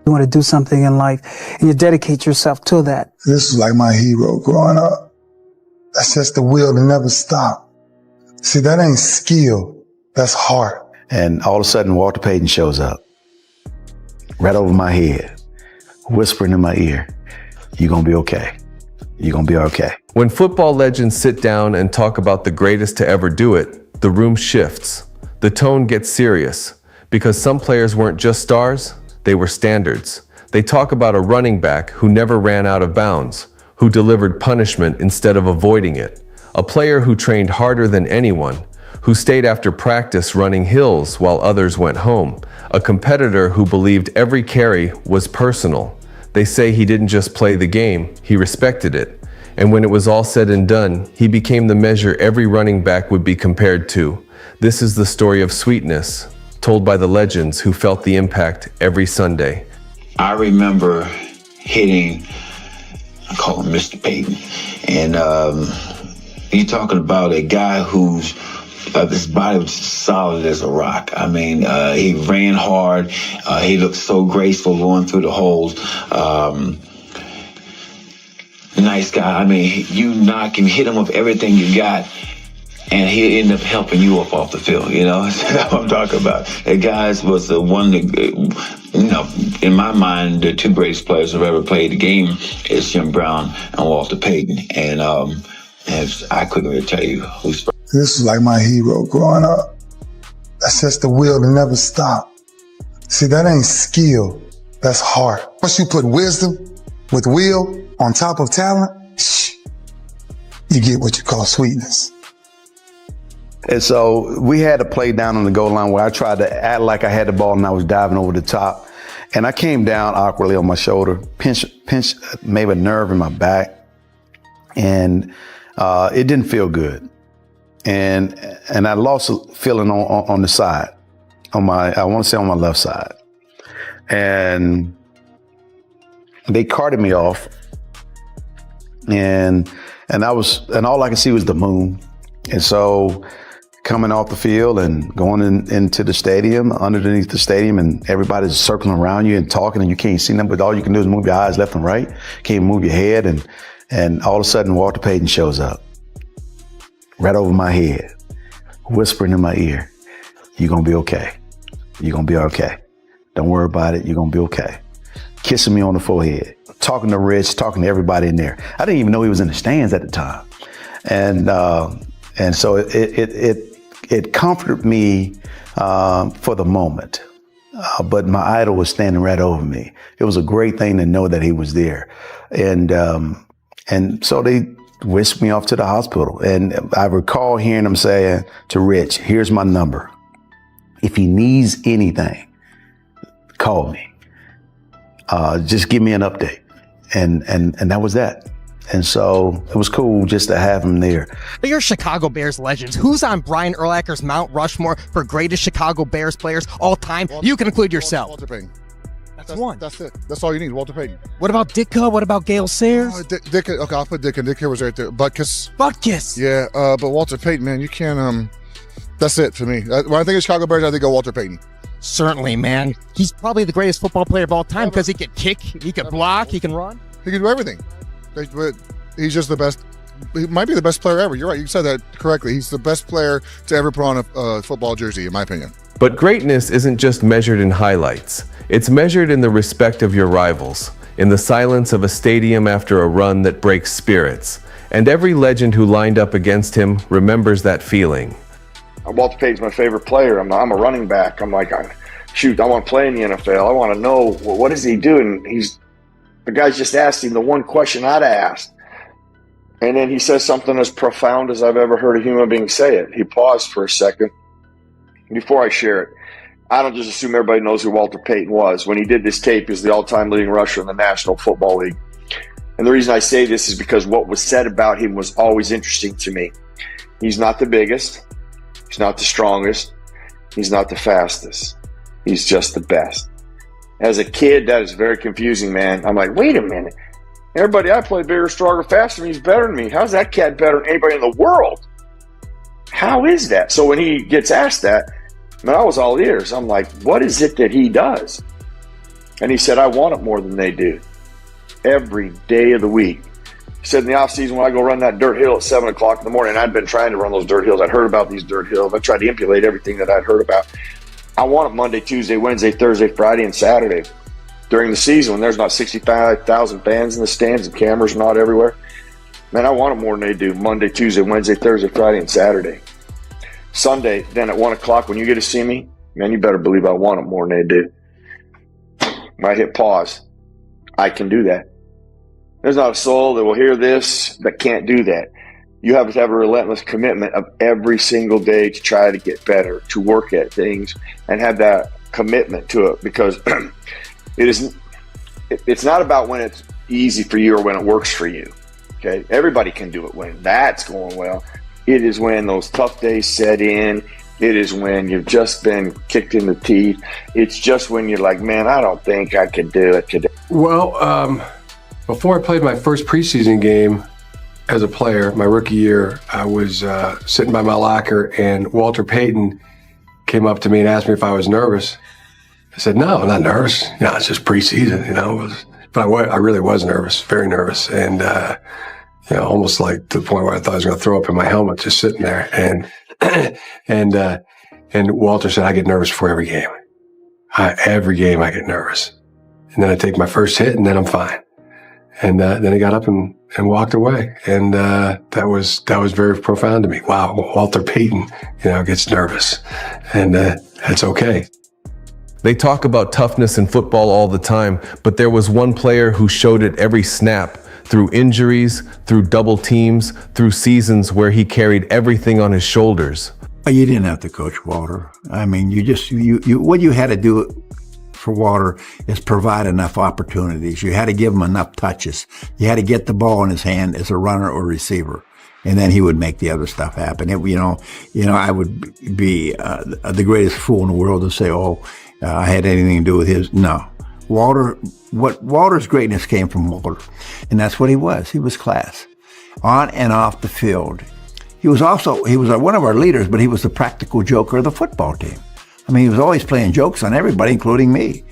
You want to do something in life, and you dedicate yourself to that. This was like my hero growing up. That's just the will to never stop. See, that ain't skill. That's heart. And all of a sudden, Walter Payton shows up right over my head, whispering in my ear, "You're going to be okay. You're going to be okay." When football legends sit down and talk about the greatest to ever do it, the room shifts. The tone gets serious because some players weren't just stars, they were standards. They talk about a running back who never ran out of bounds, who delivered punishment instead of avoiding it, a player who trained harder than anyone, who stayed after practice running hills while others went home, a competitor who believed every carry was personal. They say he didn't just play the game, he respected it. And when it was all said and done, he became the measure every running back would be compared to. This is the story of sweetness, told by the legends who felt the impact every Sunday. I remember hitting, I call him Mr. Payton, and you're talking about a guy whose his body was solid as a rock. I mean, he ran hard. He looked so graceful going through the holes. Nice guy. I mean, you knock him, hit him with everything you got, and he ended up helping you up off the field. You know, that's what I'm talking about. That guy was the one that, you know, in my mind, the two greatest players who ever played the game is Jim Brown and Walter Payton. And I couldn't really tell you who's first. This was like my hero growing up. That's just the will to never stop. See, that ain't skill. That's heart. Once you put wisdom with will on top of talent, you get what you call sweetness. And so we had a play down on the goal line where I tried to act like I had the ball and I was diving over the top. And I came down awkwardly on my shoulder, pinched maybe a nerve in my back. And it didn't feel good. And I lost a feeling on the side, I want to say on my left side. And they carted me off. And all I could see was the moon. And so coming off the field and going into the stadium, underneath the stadium, and everybody's circling around you and talking, and you can't see them, but all you can do is move your eyes left and right. Can't move your head, and all of a sudden Walter Payton shows up right over my head, whispering in my ear, "You're gonna be okay. You're gonna be okay. Don't worry about it. You're gonna be okay." Kissing me on the forehead, talking to Rich, talking to everybody in there. I didn't even know he was in the stands at the time, and so it comforted me for the moment. But my idol was standing right over me. It was a great thing to know that he was there, and so they whisked me off to the hospital. And I recall hearing him saying to Rich, "Here's my number. If he needs anything, call me. Just give me an update." And that was that. And so it was cool just to have him there. But you're Chicago Bears legends. Who's on Brian Urlacher's Mount Rushmore for greatest Chicago Bears players all time? You can include yourself. Walter Payton. That's one. That's it. That's all you need, Walter Payton. What about Ditka? What about Gale Sayers? Dick, okay, I'll put Dick in. Dick here was right there. Butkus. Yeah, but Walter Payton, man, you can't, that's it for me. When I think of Chicago Bears, I think of Walter Payton. Certainly, man. He's probably the greatest football player of all time because he could kick, he could block, he can run. He can do everything. But he's just the best. He might be the best player ever. You're right. You said that correctly. He's the best player to ever put on a football jersey, in my opinion. But greatness isn't just measured in highlights. It's measured in the respect of your rivals, in the silence of a stadium after a run that breaks spirits. And every legend who lined up against him remembers that feeling. Walter Payton's my favorite player. I'm a running back. I'm like, shoot, I want to play in the NFL. I want to know, well, what does he do? And the guys just asked him the one question I'd asked. And then he says something as profound as I've ever heard a human being say it. He paused for a second. Before I share it, I don't just assume everybody knows who Walter Payton was. When he did this tape, he was the all-time leading rusher in the National Football League. And the reason I say this is because what was said about him was always interesting to me. He's not the biggest. He's not the strongest. He's not the fastest. He's just the best. As a kid, that is very confusing, man. I'm like, wait a minute. Everybody I play bigger, stronger, faster than me is better than me. How's that cat better than anybody in the world? How is that? So when he gets asked that, man, I was all ears. I'm like, what is it that he does? And he said, I want it more than they do. Every day of the week. He said in the off season, when I go run that dirt hill at 7 o'clock in the morning, I'd been trying to run those dirt hills. I'd heard about these dirt hills. I tried to emulate everything that I'd heard about. I want it Monday, Tuesday, Wednesday, Thursday, Friday, and Saturday. During the season, when there's not 65,000 fans in the stands and cameras not everywhere, man, I want it more than they do. Monday, Tuesday, Wednesday, Thursday, Friday, and Saturday. Sunday, then at 1 o'clock, when you get to see me, man, you better believe I want it more than they do. When I hit pause, I can do that. There's not a soul that will hear this that can't do that. You have to have a relentless commitment of every single day to try to get better, to work at things, and have that commitment to it, because it's not about when it's easy for you or when it works for you. Okay, everybody can do it when that's going well. It is when those tough days set in. It is when you've just been kicked in the teeth. It's just when you're like, man, I don't think I can do it today. Well, before I played my first preseason game as a player, my rookie year, I was sitting by my locker, and Walter Payton came up to me and asked me if I was nervous. I said, no, I'm not nervous. It's just preseason, But I really was nervous, very nervous. And, almost like to the point where I thought I was going to throw up in my helmet just sitting there. And Walter said, I get nervous before every game. Every game I get nervous. And then I take my first hit, and then I'm fine. And then he got up and walked away. And that was very profound to me. Wow, Walter Payton, gets nervous. And that's okay. They talk about toughness in football all the time, but there was one player who showed it every snap, through injuries, through double teams, through seasons where he carried everything on his shoulders. You didn't have to coach Walter. I mean, what you had to do for Walter is provide enough opportunities. You had to give him enough touches. You had to get the ball in his hand as a runner or receiver, and then he would make the other stuff happen. I would be the greatest fool in the world to say, I had anything to do with his. No. Walter's greatness came from Walter, and that's what he was. He was class, on and off the field. He was one of our leaders, but he was the practical joker of the football team. I mean, he was always playing jokes on everybody, including me.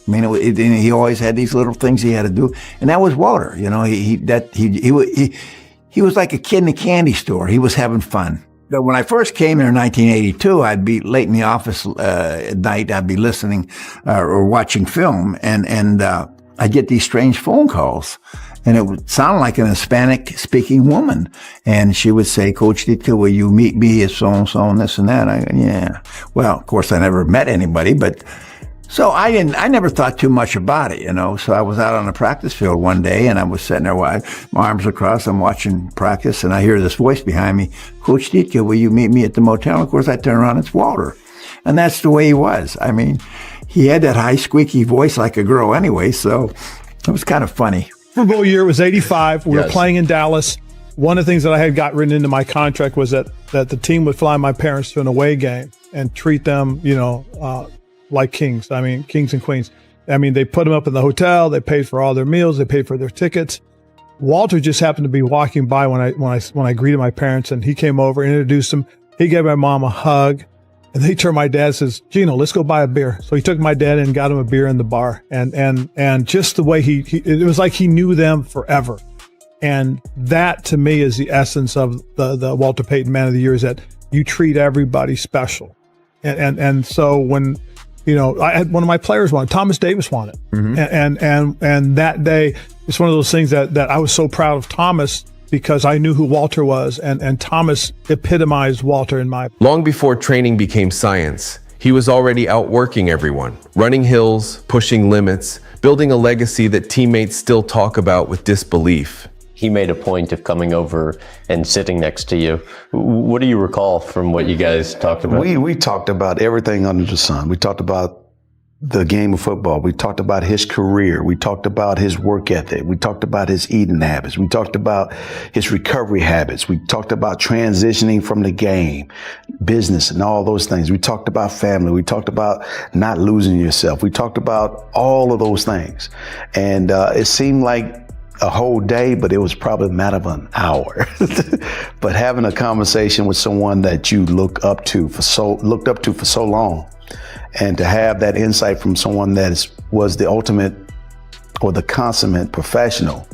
I mean, he always had these little things he had to do, and that was Walter. He was like a kid in a candy store. He was having fun. When I first came here in 1982, I'd be late in the office at night. I'd be listening or watching film, and I'd get these strange phone calls, and it would sound like an Hispanic-speaking woman. And she would say, Coach Ditka, will you meet me as so-and-so and this and that? I go, yeah. Well, of course, I never met anybody, but so I never thought too much about it, So I was out on the practice field one day, and I was sitting there with my arms across. I'm watching practice, and I hear this voice behind me, Coach Ditka, will you meet me at the motel? Of course, I turn around, it's Walter. And that's the way he was. I mean, he had that high, squeaky voice like a girl anyway, so it was kind of funny. Super Bowl year was 85. We were playing in Dallas. One of the things that I had got written into my contract was that the team would fly my parents to an away game and treat them, like kings. I mean, kings and queens. I mean, they put them up in the hotel. They paid for all their meals. They paid for their tickets. Walter just happened to be walking by when I greeted my parents, and he came over and introduced them. He gave my mom a hug, and they turned my dad, says, Gino, let's go buy a beer. So he took my dad and got him a beer in the bar, and just the way it was like he knew them forever. And that to me is the essence of the Walter Payton Man of the Year, is that you treat everybody special. And so when, I had one of my players wanted, Thomas Davis wanted. Mm-hmm. And that day, it's one of those things that I was so proud of Thomas, because I knew who Walter was, and Thomas epitomized Walter in my. Long before training became science, he was already outworking everyone, running hills, pushing limits, building a legacy that teammates still talk about with disbelief. He made a point of coming over and sitting next to you. What do you recall from what you guys talked about? We talked about everything under the sun. We talked about the game of football. We talked about his career. We talked about his work ethic. We talked about his eating habits. We talked about his recovery habits. We talked about transitioning from the game, business, and all those things. We talked about family. We talked about not losing yourself. We talked about all of those things. And it seemed like a whole day, but it was probably a matter of an hour. But having a conversation with someone that you looked up to for so long, and to have that insight from someone that was the ultimate or the consummate professional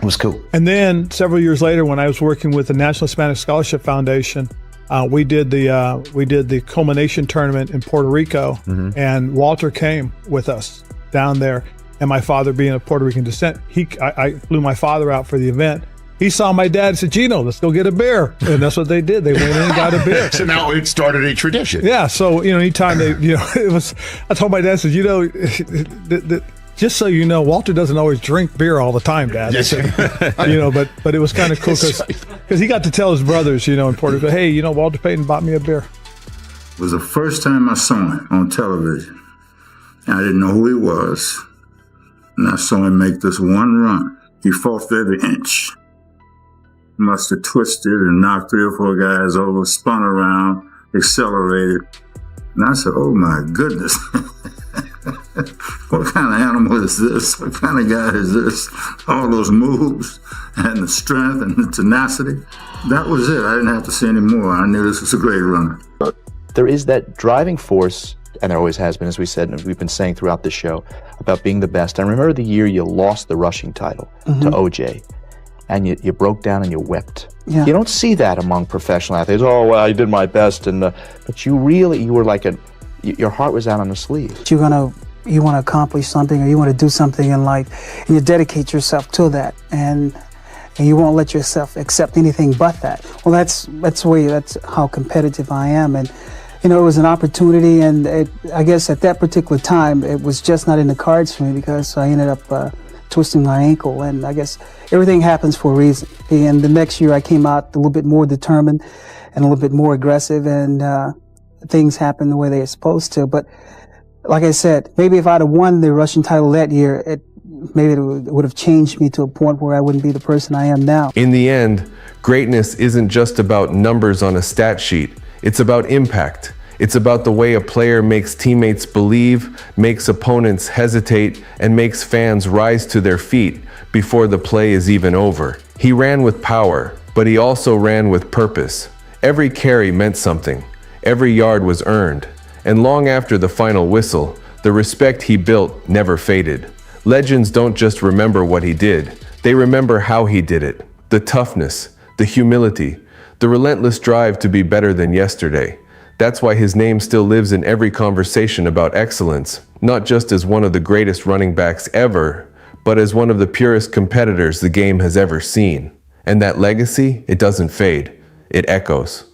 was cool. And then several years later, when I was working with the National Hispanic Scholarship Foundation, we did the culmination tournament in Puerto Rico, and Walter came with us down there. And my father, being of Puerto Rican descent, I flew my father out for the event. He saw my dad and said, "Gino, let's go get a beer." And that's what they did. They went in and got a beer. So now it started a tradition. Yeah. So, anytime I told my dad, I said, just so you know, Walter doesn't always drink beer all the time, Dad. Yes. But it was kind of cool because he got to tell his brothers, in Puerto Rico, "Hey, Walter Payton bought me a beer." It was the first time I saw him on television. I didn't know who he was. And I saw him make this one run. He fought for every inch. Must have twisted and knocked 3 or 4 guys over, spun around, accelerated. And I said, "Oh my goodness. What kind of animal is this? What kind of guy is this?" All those moves and the strength and the tenacity. That was it. I didn't have to say any more. I knew this was a great runner. There is that driving force, and there always has been, as we said, and we've been saying throughout the show, about being the best. I remember the year you lost the rushing title to OJ, and you broke down and you wept. Yeah. You don't see that among professional athletes. "Oh, well, I did my best," but you were like your heart was out on the sleeve. You want to accomplish something, or you want to do something in life, and you dedicate yourself to that, and you won't let yourself accept anything but that. Well, that's how competitive I am, and it was an opportunity, and I guess at that particular time it was just not in the cards for me, because I ended up twisting my ankle, and I guess everything happens for a reason. And the next year I came out a little bit more determined and a little bit more aggressive, and things happened the way they're supposed to. But like I said, maybe if I'd have won the Russian title that year, maybe it would have changed me to a point where I wouldn't be the person I am now. In the end, greatness isn't just about numbers on a stat sheet. It's about impact. It's about the way a player makes teammates believe, makes opponents hesitate, and makes fans rise to their feet before the play is even over. He ran with power, but he also ran with purpose. Every carry meant something. Every yard was earned. And long after the final whistle, the respect he built never faded. Legends don't just remember what he did. They remember how he did it. The toughness, the humility, the relentless drive to be better than yesterday. That's why his name still lives in every conversation about excellence, not just as one of the greatest running backs ever, but as one of the purest competitors the game has ever seen. And that legacy, it doesn't fade, it echoes.